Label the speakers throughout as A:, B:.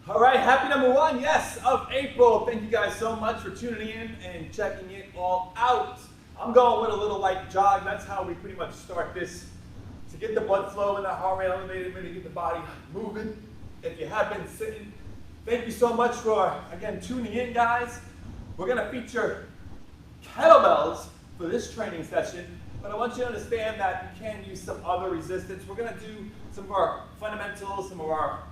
A: All right, happy number one, yes, of April. Thank you guys so much for tuning in and checking it all out. I'm going with a little light jog. That's how we pretty much start this, to get the blood flow and that heart rate elevated, maybe get the body moving. If you have been sitting, thank you so much for, again, tuning in, guys. We're gonna feature kettlebells for this training session, but I want you to understand that you can use some other resistance. We're gonna do some of our fundamentals, some of our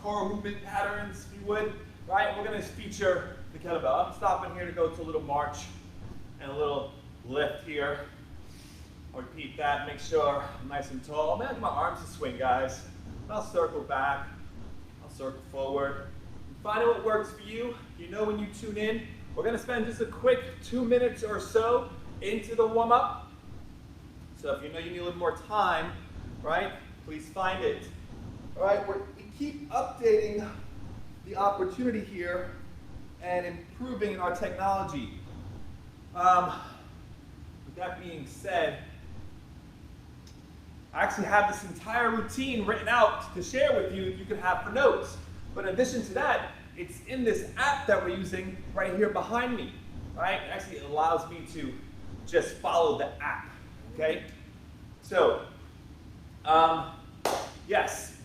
A: core movement patterns, if you would, right? We're gonna feature the kettlebell. I'm stopping here to go to a little march and a little lift here. I'll repeat that, make sure I'm nice and tall. I'm gonna have my arms to swing, guys. I'll circle back, I'll circle forward. Find out what works for you. You know when you tune in. We're gonna spend just a quick 2 minutes or so into the warm-up. So if you know you need a little more time, right, please find it. All right, we keep updating the opportunity here and improving our technology. With that being said, I actually have this entire routine written out to share with you that you can have for notes. But in addition to that, it's in this app that we're using right here behind me, right? Actually, it allows me to just follow the app, okay? So, yes.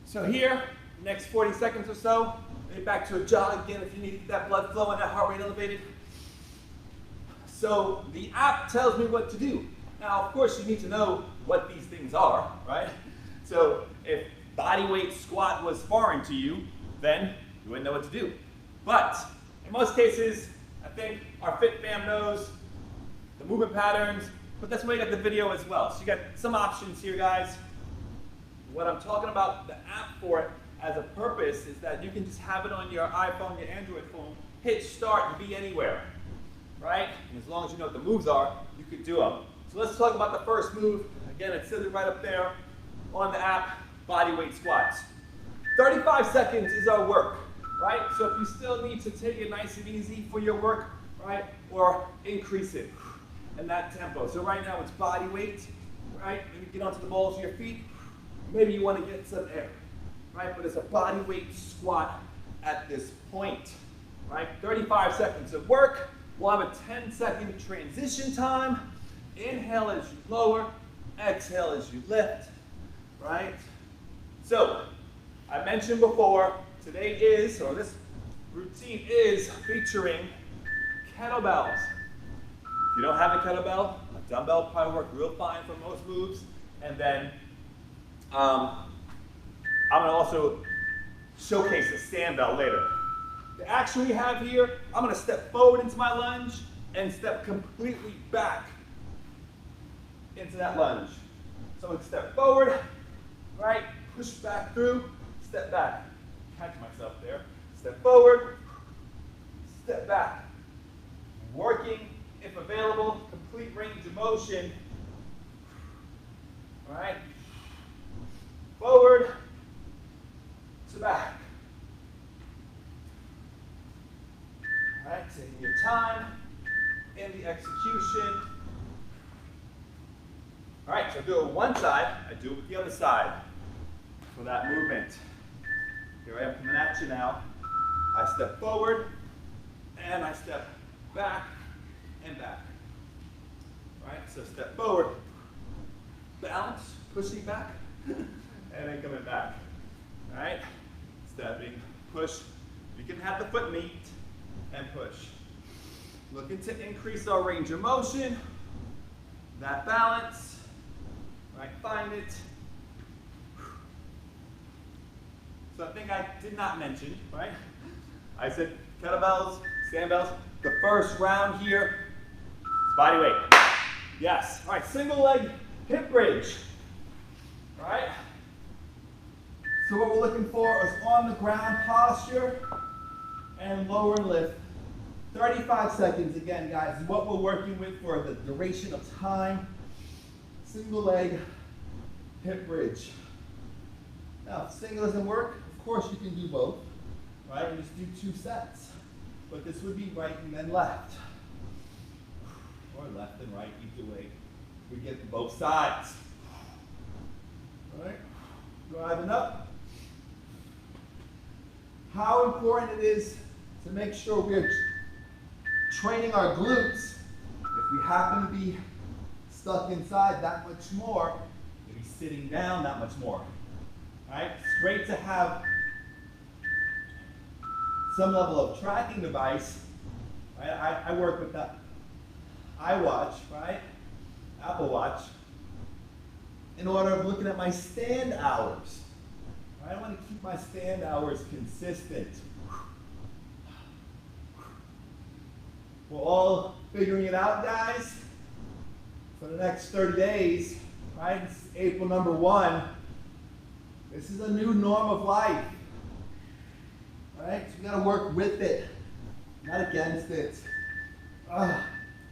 A: So here, next 40 seconds or so, maybe back to a jog again if you need to get that blood flow and that heart rate elevated. So the app tells me what to do. Now, of course, you need to know what these things are, right? So if body weight squat was foreign to you, then you wouldn't know what to do. But in most cases, I think our Fit fam knows the movement patterns, but that's why you got the video as well. So you got some options here, guys. What I'm talking about the app for it as a purpose is that you can just have it on your iPhone, your Android phone, hit start and be anywhere, right? And as long as you know what the moves are, you can do them. So let's talk about the first move. Again, it says it right up there on the app, body weight squats. 35 seconds is our work, right? So if you still need to take it nice and easy for your work, right? Or increase it in that tempo. So right now it's body weight, right? Maybe get onto the balls of your feet. Maybe you want to get some air, right? But it's a body weight squat at this point, right? 35 seconds of work. We'll have a 10-second transition time. Inhale as you lower, exhale as you lift, right? So, I mentioned before, today is, or this routine is featuring kettlebells. If you don't have a kettlebell, a dumbbell will probably work real fine for most moves. And then I'm going to also showcase a Sandbell later. The action we have here, I'm going to step forward into my lunge and step completely back into that lunge. So I'm going to step forward, right, push back through, step back. Catch myself there. Step forward, step back. Working, if available, complete range of motion. All right. Forward to back. All right, taking your time in the execution. All right, so I do it one side, I do it with the other side for that movement. Here I am coming at you now. I step forward and I step back and back. All right, so step forward, balance, pushing back, and then coming back. All right, stepping, push. You can have the foot meet and push. Looking to increase our range of motion, that balance. Right, find it. So I think I did not mention, right? I said kettlebells, Sandbells. The first round here is body weight. Yes. All right, single leg hip bridge. All right. So what we're looking for is on the ground posture and lower and lift. 35 seconds again, guys, is what we're working with for the duration of time. Single leg hip bridge. Now, if single doesn't work, of course you can do both, right? And just do 2 sets. But this would be right and then left. Or left and right, either way. We get both sides. All right? Driving up. how important it is to make sure we're training our glutes. If we happen to be stuck inside, that much more. If we're sitting down, that much more. All right? It's great to have some level of tracking device. Right? I work with that iWatch, right? Apple Watch, in order of looking at my stand hours. Right? I want to keep my stand hours consistent. We're all figuring it out, guys. For the next 30 days, right? It's April number 1. This is a new norm of life. Right? So we gotta work with it, not against it.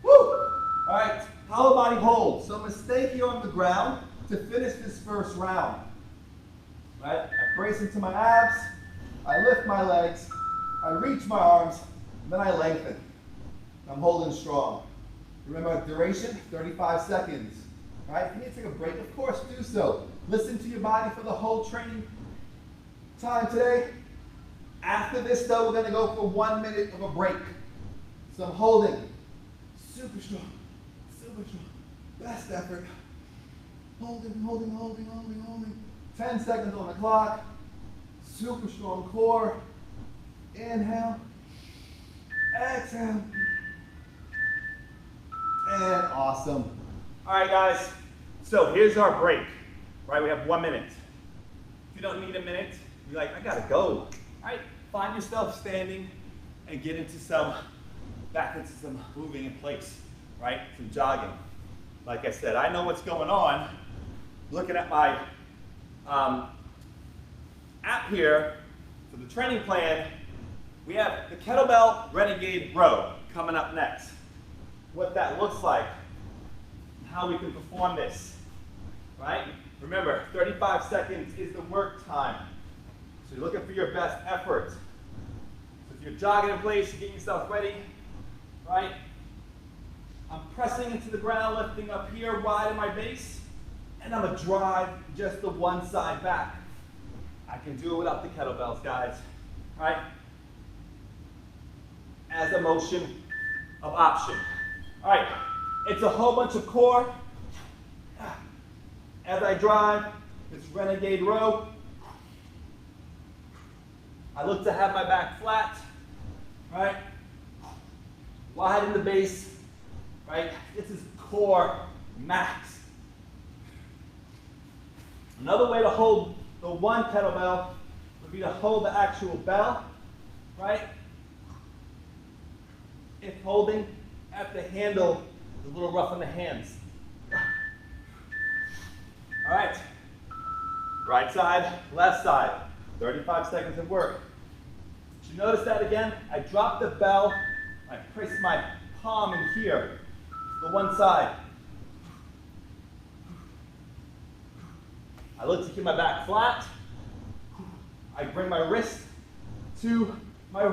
A: Woo! All right, hollow body hold. So I'm gonna stay here on the ground to finish this first round. Right? I brace into my abs, I lift my legs, I reach my arms, and then I lengthen. I'm holding strong. Remember, duration, 35 seconds. All right? If you need to take a break, of course, do so. Listen to your body for the whole training time today. After this, though, we're going to go for 1 minute of a break. So I'm holding. Super strong. Super strong. Best effort. Holding, holding, holding, holding, holding. 10 seconds on the clock. Super strong core. Inhale. Exhale. And awesome. All right, guys. So here's our break. Right, we have 1 minute. If you don't need a minute, you're like, I gotta go. All right, find yourself standing and get into back into some moving in place, right? Some jogging. Like I said, I know what's going on. Looking at my app here for the training plan, we have the Kettlebell Renegade Row coming up next. What that looks like, how we can perform this, right? Remember, 35 seconds is the work time. So you're looking for your best effort. So if you're jogging in place, you're getting yourself ready, right? I'm pressing into the ground, lifting up here, wide in my base, and I'm gonna drive just the one side back. I can do it without the kettlebells, guys, right? As a motion of option. All right, it's a whole bunch of core. As I drive, it's Renegade Row. I look to have my back flat, right? Wide in the base, right? This is core max. Another way to hold the one kettlebell would be to hold the actual bell, right? If holding at the handle, it's a little rough on the hands. All right, right side, left side, 35 seconds of work. Did you notice that again? I drop the bell, I place my palm in here, the one side. I look to keep my back flat. I bring my wrist to my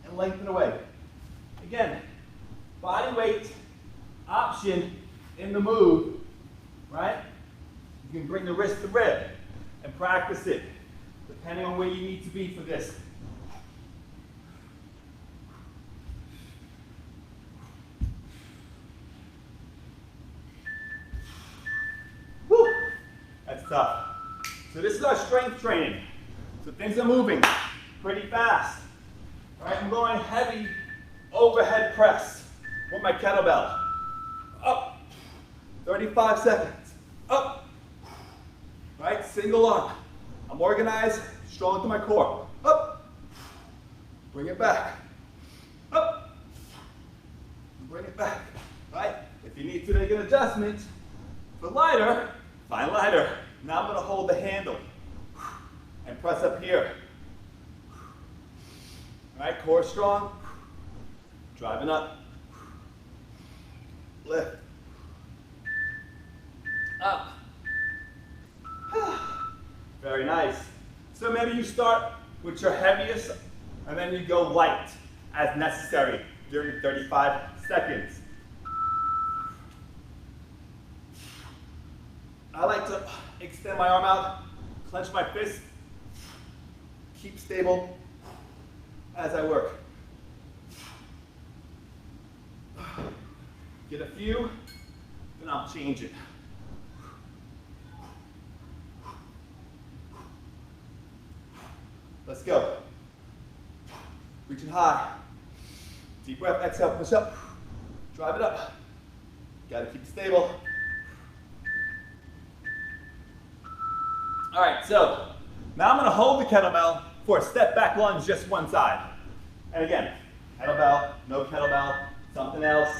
A: and lengthen away. Again, body weight option in the move, right? You can bring the wrist to rib and practice it, depending on where you need to be for this. Whew, that's tough. So this is our strength training. So things are moving pretty fast. All right, I'm going heavy overhead press with my kettlebell. Up, 35 seconds, up. Right, single arm. I'm organized, strong to my core. Up, bring it back. Up, bring it back. Right, if you need to make an adjustment for lighter, find lighter. Now I'm gonna hold the handle and press up here. All right, core strong. Driving up. Lift. Up. Very nice. So maybe you start with your heaviest and then you go light as necessary during 35 seconds. I like to extend my arm out, clench my fist, keep stable, as I work. Get a few, then I'll change it. Let's go. Reaching high. Deep breath, exhale, push up. Drive it up. Gotta keep it stable. All right, so now I'm gonna hold the kettlebell for a step back lunge, just one side. And again, kettlebell, no kettlebell, something else.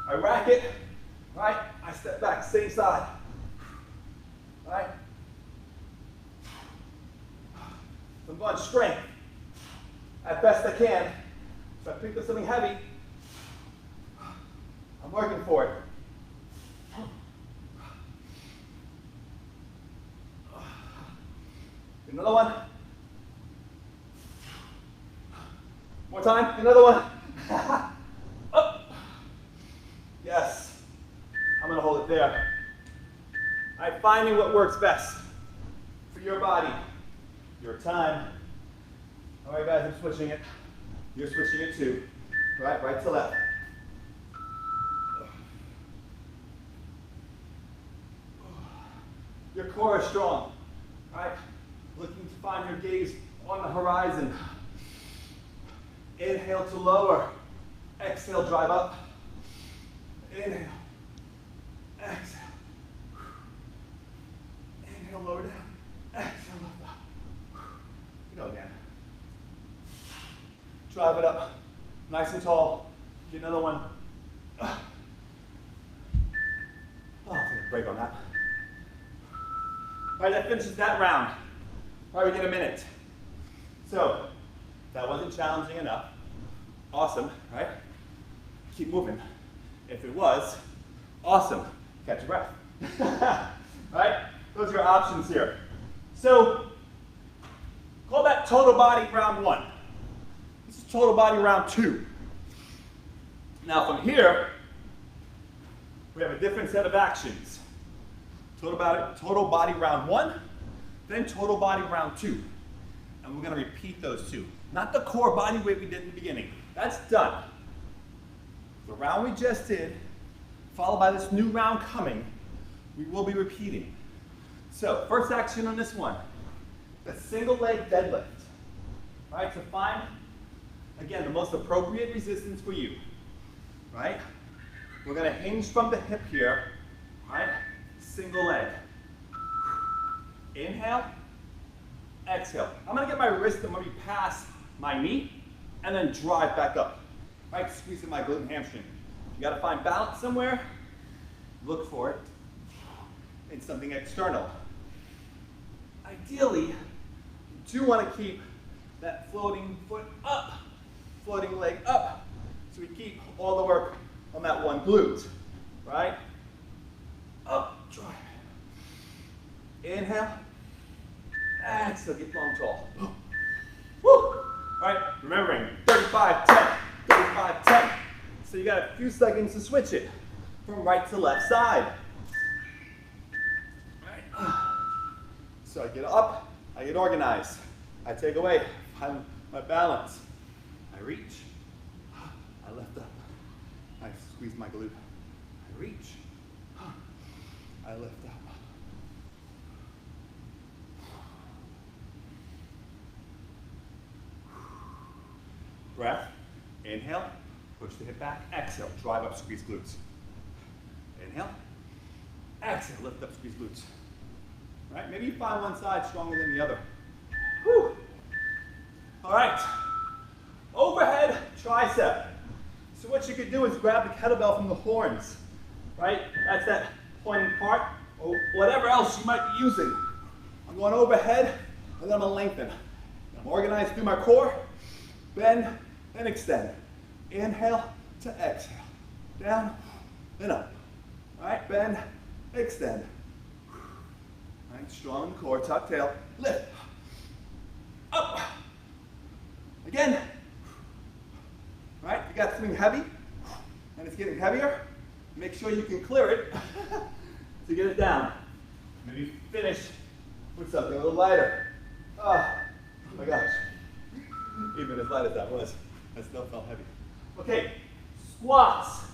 A: I rack it, right? I step back, same side, right? I'm going strength as best I can. So I picked up something heavy. I'm working for it. Another one. More time, another one. Up. Yes. I'm gonna hold it there. All right, finding what works best for your body, your time. All right, guys, I'm switching it. You're switching it too. Right to left. Your core is strong, right? Looking to find your gaze on the horizon. Inhale to lower. Exhale, drive up. Inhale. Exhale. Inhale, lower down. Exhale, lift up. Go again. Drive it up. Nice and tall. Get another one. Oh, I'll take a break on that. All right, that finishes that round. All right, we get a minute. So, that wasn't challenging enough. Awesome, right? Keep moving. If it was, awesome. Catch your breath. All right, those are your options here. So, call that total body round 1. This is total body round 2. Now from here, we have a different set of actions. Total body round 1, then total body round 2. And we're going to repeat those two. Not the core body weight we did in the beginning. That's done. The round we just did, followed by this new round coming, we will be repeating. So, first action on this one, the single leg deadlift. All right, so find, again, the most appropriate resistance for you. Right? We're going to hinge from the hip here. Right? Single leg. Inhale. Exhale. I'm going to get my wrist and maybe past my knee and then drive back up. Right? Squeezing my glute and hamstring. You got to find balance somewhere. Look for it in something external. Ideally, you do want to keep that floating foot up, floating leg up, so we keep all the work on that one glute. Right? Up, drive. Inhale. Exhale, get long, tall. Woo! All right, remembering 35, 10, 35, 10. So you got a few seconds to switch it from right to left side. All right. So I get up, I get organized. I take away my balance. I reach, I lift up. I squeeze my glute. I reach, I lift up. Breath, inhale, push the hip back, exhale, drive up, squeeze glutes. Inhale, exhale, lift up, squeeze glutes. All right, maybe you find one side stronger than the other. Whew. All right, overhead tricep. So what you could do is grab the kettlebell from the horns, right? That's that pointing part, or whatever else you might be using. I'm going overhead, and then I'm gonna lengthen. I'm organized through my core, bend, and extend. Inhale to exhale. Down and up. All right, bend, extend. All right, strong in the core, tuck tail, lift. Up. Again. All right, you got something heavy, and it's getting heavier. Make sure you can clear it to get it down. Maybe finish with something a little lighter. Oh my gosh. as light as that was, I still felt heavy. Okay, squats.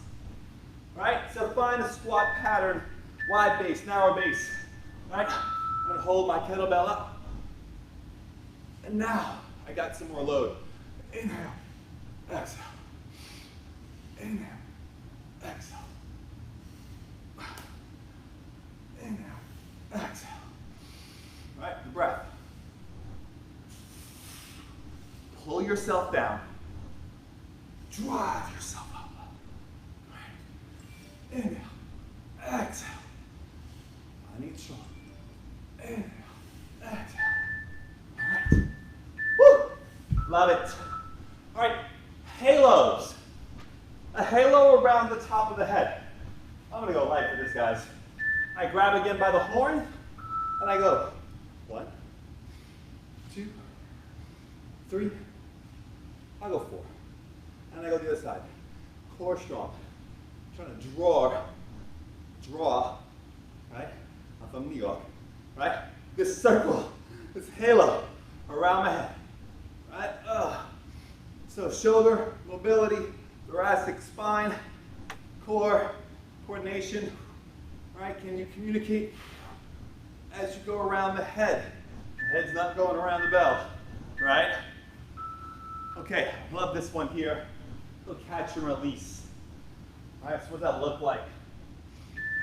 A: Right? So find a squat pattern, wide base, narrow base. Right? I'm going to hold my kettlebell up. And now I got some more load. Inhale, exhale. Inhale, exhale. Inhale, exhale. All right, the breath. Pull yourself down. Drive yourself up. All right. Inhale, exhale. I need strong. Inhale, exhale. All right. Woo! Love it. All right, halos. A halo around the top of the head. I'm gonna go light for this, guys. I grab again by the horn, and I go 1, 2, 3, I go 4. And I go the other side. Core strong. I'm trying to draw, right? I'm from New York, right? This circle, this halo around my head, right? So shoulder mobility, thoracic spine, core, coordination, right? Can you communicate as you go around the head? The head's not going around the bell, right? Okay, love this one here. Go catch and release. All right, so what does that look like?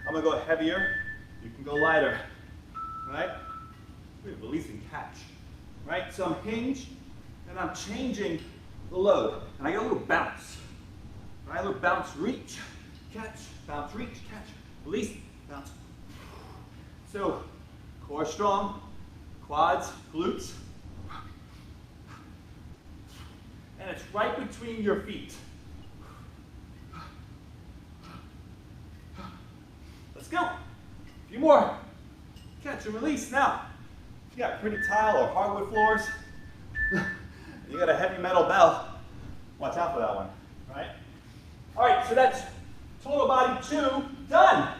A: I'm gonna go heavier, you can go lighter, right? Release and catch, right? So I'm hinged, and I'm changing the load, and I get a little bounce. Right, a little bounce, reach, catch, bounce, reach, catch, release, bounce. So, core strong, quads, glutes, and it's right between your feet. Let's go. A few more. Catch and release. Now, you got pretty tile or hardwood floors. You got a heavy metal bell. Watch out for that one, right? All right, so that's total body 2 done.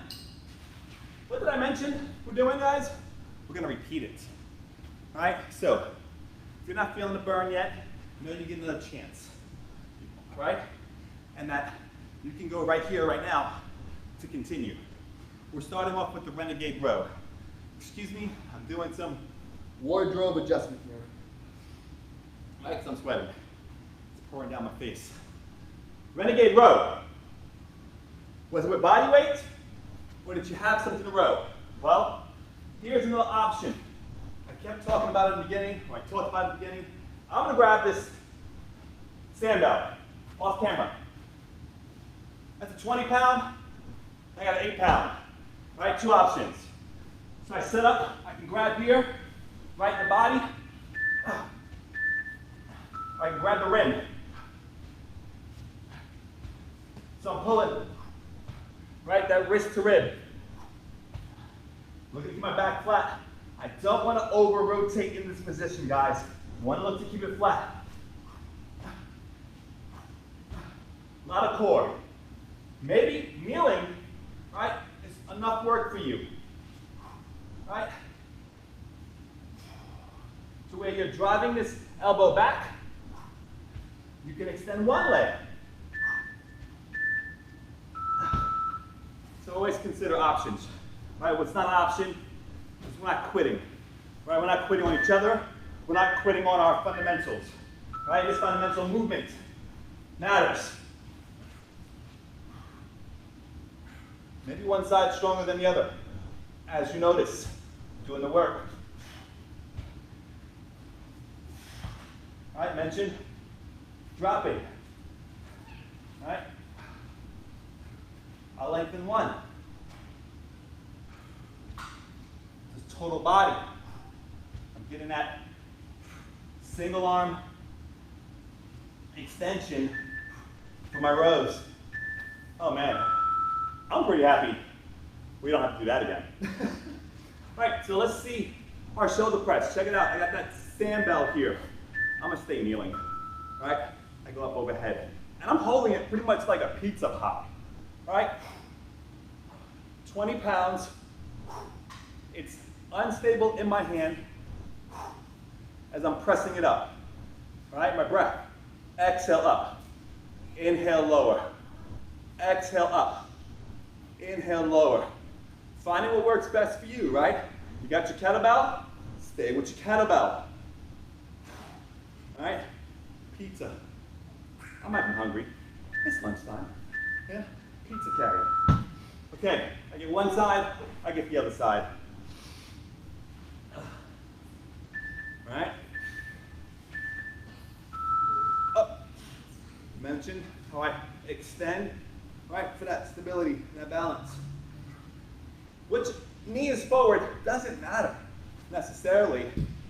A: What did I mention we're doing, guys? We're gonna repeat it. All right, so if you're not feeling the burn yet, know you get another chance, right? And that you can go right here, right now, to continue. We're starting off with the Renegade Row. Excuse me, I'm doing some wardrobe adjustment here. All right, 'cause I'm sweating. It's pouring down my face. Renegade Row. Was it with body weight, or did you have something to row? Well, here's another option. I kept talking about it in the beginning, or I talked about it in the beginning. I'm gonna grab this Sandbell off camera. That's a 20-pound, I got an 8-pound, right? 2 options. So I set up, I can grab here, right in the body, I can grab the rim. So I'm pulling, right, that wrist to rib. Looking to keep my back flat. I don't want to over-rotate in this position, guys. I want to look to keep it flat. A lot of core. Maybe kneeling, right, is enough work for you, right? To where you're driving this elbow back, you can extend one leg. So always consider options, right? What's not an option is we're not quitting, right? We're not quitting on each other. We're not quitting on our fundamentals, right? This fundamental movement matters. Maybe one side's stronger than the other, as you notice, doing the work. All right, mention dropping, right? I'll lengthen one. This total body. I'm getting that single arm extension for my rows. Oh man, I'm pretty happy we don't have to do that again. All right, so let's see our shoulder press. Check it out, I got that Sandbell here. I'm gonna stay kneeling, right? I go up overhead, and I'm holding it pretty much like a pizza pop, right? 20 pounds, it's unstable in my hand as I'm pressing it up, right? My breath. Exhale up. Inhale, lower. Exhale up. Inhale, lower. Finding what works best for you, right? You got your kettlebell? Stay with your kettlebell. All right? Pizza. I might be hungry. It's lunchtime. Yeah? Pizza carry. Okay, I get one side, I get the other side. All right? Up. Mentioned how I extend, right, for that stability, that balance. Which knee is forward doesn't matter necessarily,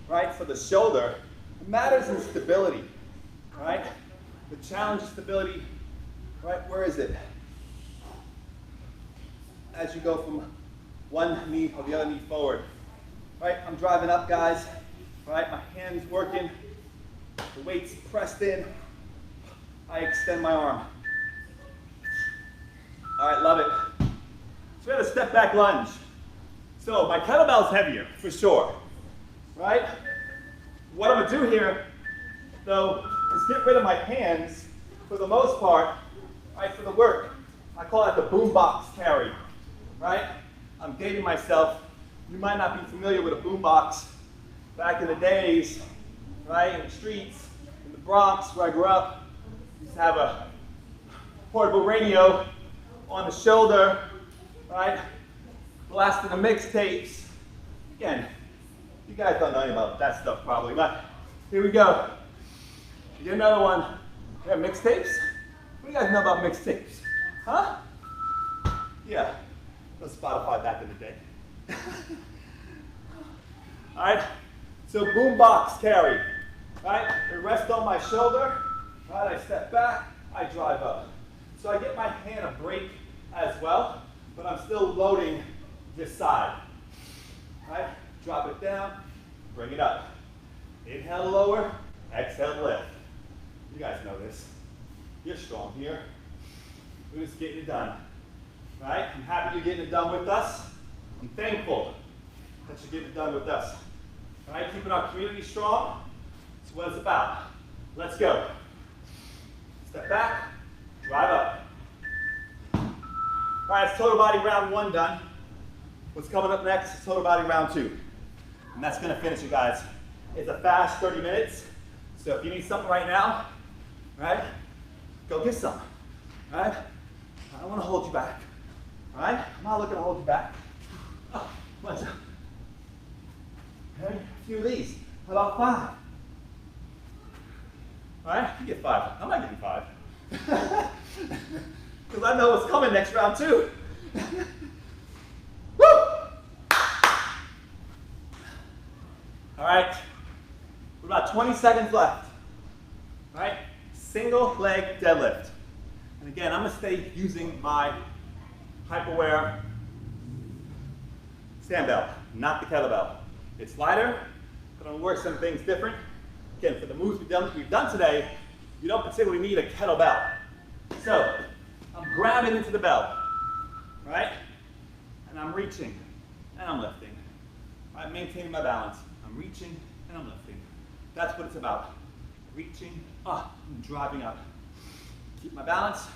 A: right, for the shoulder. It matters in stability, right? The challenge is stability, right, where is it? As you go from one knee or the other knee forward, right? I'm driving up, guys, right? My hand's working, the weight's pressed in. I extend my arm. All right, love it. So we have a step back lunge. So my kettlebell's heavier, for sure, right? What I'm gonna do here, though, is get rid of my hands for the most part, right, for the work. I call that the boombox carry, right? I'm dating myself. You might not be familiar with a boombox. Back in the days, right, in the streets, in the Bronx, where I grew up, used to have a portable radio on the shoulder, right? Blasting the mixtapes. Again, you guys don't know anything about that stuff probably, but here we go. Get another one. We have mixtapes? What do you guys know about mixtapes? Huh? Yeah, no Spotify back in the day. All right, so boombox carry, right? I rest on my shoulder, right? I step back, I drive up. So I get my hand a break as well, but I'm still loading this side, right? Drop it down, bring it up. Inhale, lower, exhale, lift. You guys know this. You're strong here. We're just getting it done, right? I'm happy you're getting it done with us. I'm thankful that you're getting it done with us. All right, keeping our community strong. That's what it's about. Let's go. Step back, drive up. All right, it's total body round 1 done. What's coming up next is total body round 2. And that's gonna finish it, guys. It's a fast 30 minutes. So if you need something right now, right, go get some, right? I don't wanna hold you back, all right? I'm not looking to hold you back. Oh, what's up? Okay, a few of these. How about 5? All right, you get 5. I'm not getting 5. Because I know what's coming next round too. Woo! All right, we're about 20 seconds left. All right, single leg deadlift. And again, I'm gonna stay using my hyperwear Sandbell, not the kettlebell. It's lighter, but I'm gonna work some things different. Again, for the moves we've done today, you don't particularly need a kettlebell. So, I'm grabbing into the bell, right? And I'm reaching, and I'm lifting. I'm maintaining my balance. I'm reaching, and I'm lifting. That's what it's about. Reaching, and driving up. Keep my balance.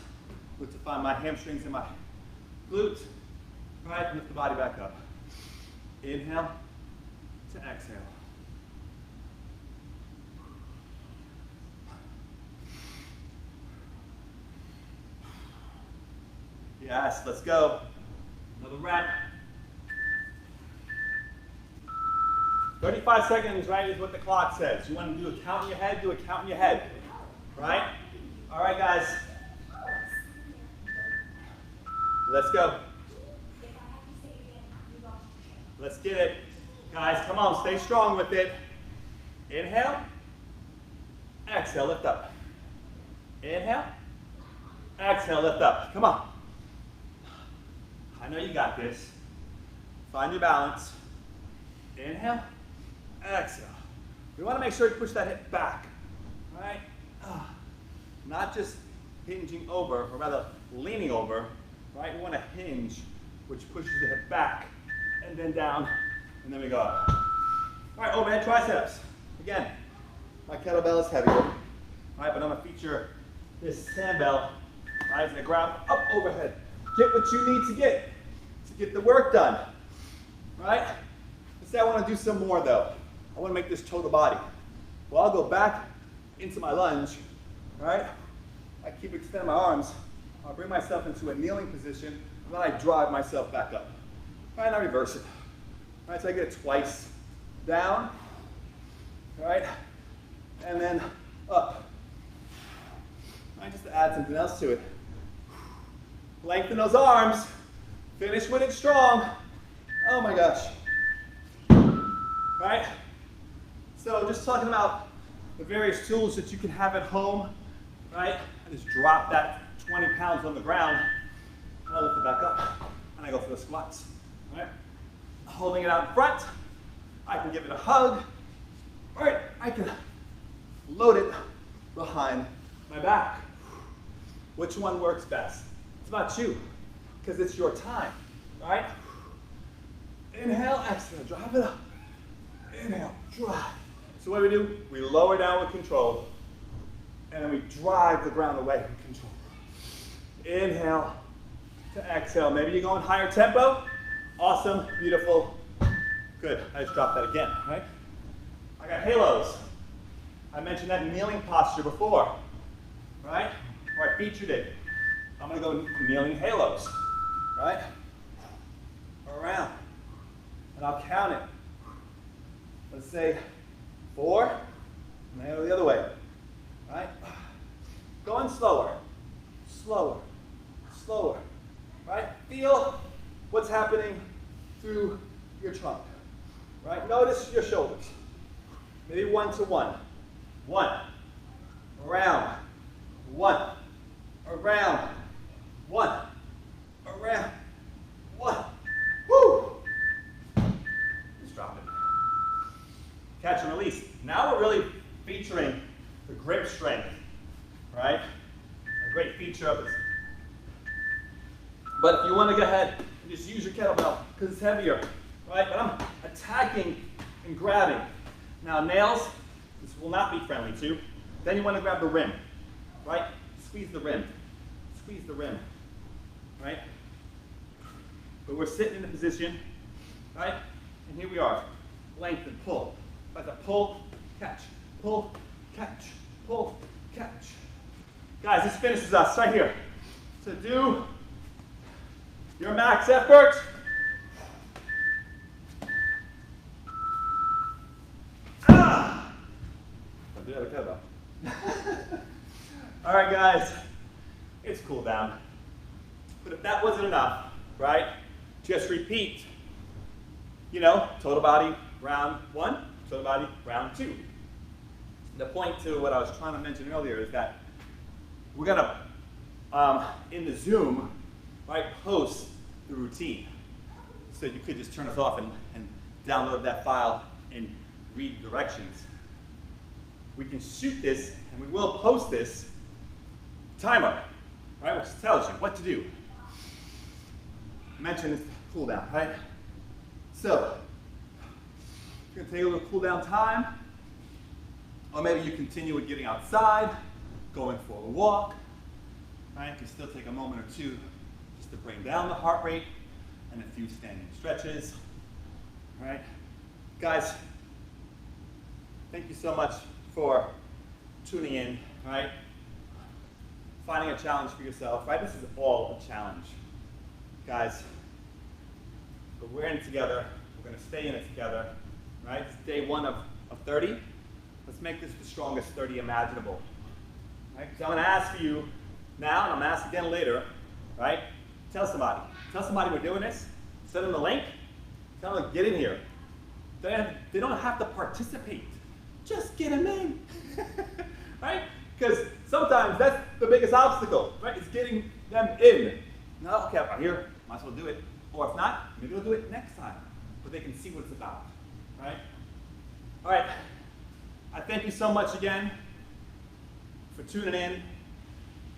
A: Look to find my hamstrings and my glutes. Right, lift the body back up. Inhale to exhale. Yes, let's go. Another rep. 35 seconds, right, is what the clock says. You want to do a count in your head, do a count in your head. Right? All right, guys. Let's go. Let's get it. Guys, come on, stay strong with it. Inhale. Exhale, lift up. Inhale. Exhale, lift up. Come on. I know you got this. Find your balance. Inhale. Exhale. We want to make sure you push that hip back. Right? Not just hinging over, or rather leaning over. Right? We want to hinge, which pushes the hip back, and then down, and then we go up. All right, overhead triceps. Again, my kettlebell is heavier. All right? But I'm gonna feature this Sandbell, right, as I grab up overhead. Get what you need to get the work done, right? Let's say I wanna do some more though. I wanna make this total body. Well, I'll go back into my lunge, right? I keep extending my arms. I'll bring myself into a kneeling position, and then I drive myself back up. Right, and I reverse it. Right, so I get it twice. Down, right, and then up. Right, just to add something else to it. Lengthen those arms. Finish with it strong. Oh my gosh. Right? So just talking about the various tools that you can have at home, right? I just drop that 20 pounds on the ground, and I lift it back up, and I go for the squats, right? Holding it out in front, I can give it a hug, right? I can load it behind my back. Which one works best? It's about you, because it's your time, right? Inhale, exhale, drop it up. Inhale, drive. So what do? We lower down with control, and then we drive the ground away with control. Inhale to exhale. Maybe you're going higher tempo. Awesome, beautiful, good. I just dropped that again, right? I got halos. I mentioned that kneeling posture before, right? Or I featured it. I'm gonna go kneeling halos, right? Around, and I'll count it. Let's say 4, and then go the other way, right? Going slower, slower, slower, right? Feel what's happening through your trunk, right? Notice your shoulders. Maybe 1 to 1. 1, around, 1, around, 1, around, 1. Woo! Just drop it. Catch and release. Now we're really featuring the grip strength, right? A great feature of this. But if you want to go ahead and just use your kettlebell because it's heavier, right? But I'm attacking and grabbing. Now nails, this will not be friendly to. Then you want to grab the rim, right? Squeeze the rim. Squeeze the rim, right? But we're sitting in a position, right? And here we are. Lengthen, pull. Like a pull, catch, pull, catch, pull, catch. Guys, this finishes us right here. So do your max effort. Ah! Don't do that with kettlebell. All right, guys, it's cool down. But if that wasn't enough, right? Just repeat. You know, total body round 1, total body round 2. The point to what I was trying to mention earlier is that we're gonna, in the Zoom, right, post the routine. So you could just turn us off and download that file and read directions. We can shoot this, and we will post this timer, right, which tells you what to do. I mentioned this cool down, right? So, you're gonna take a little cool down time, or maybe you continue with getting outside, going for a walk, right? You can still take a moment or two just to bring down the heart rate and a few standing stretches, right? Guys, thank you so much for tuning in, right? Finding a challenge for yourself, right? This is all a challenge. Guys, but we're in it together. We're gonna stay in it together, right? It's day 1 of 30. Let's make this the strongest 30 imaginable, right? So I'm gonna ask you now, and I'm gonna ask again later, right? Tell somebody we're doing this. Send them the link. Tell them to get in here. They don't have to participate. Just get them in, right? Because sometimes that's the biggest obstacle, right? It's getting them in. No, okay, I'm here, might as well do it. Or if not, maybe we'll do it next time, but they can see what it's about, right? All right, I thank you so much again for tuning in.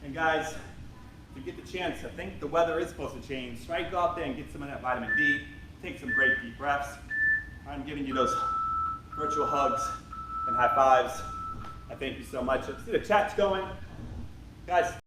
A: And guys, if you get the chance, I think the weather is supposed to change, right? Go out there and get some of that vitamin D, take some great deep breaths. I'm giving you those virtual hugs and high fives I thank you so much. I see the chat's going. Guys,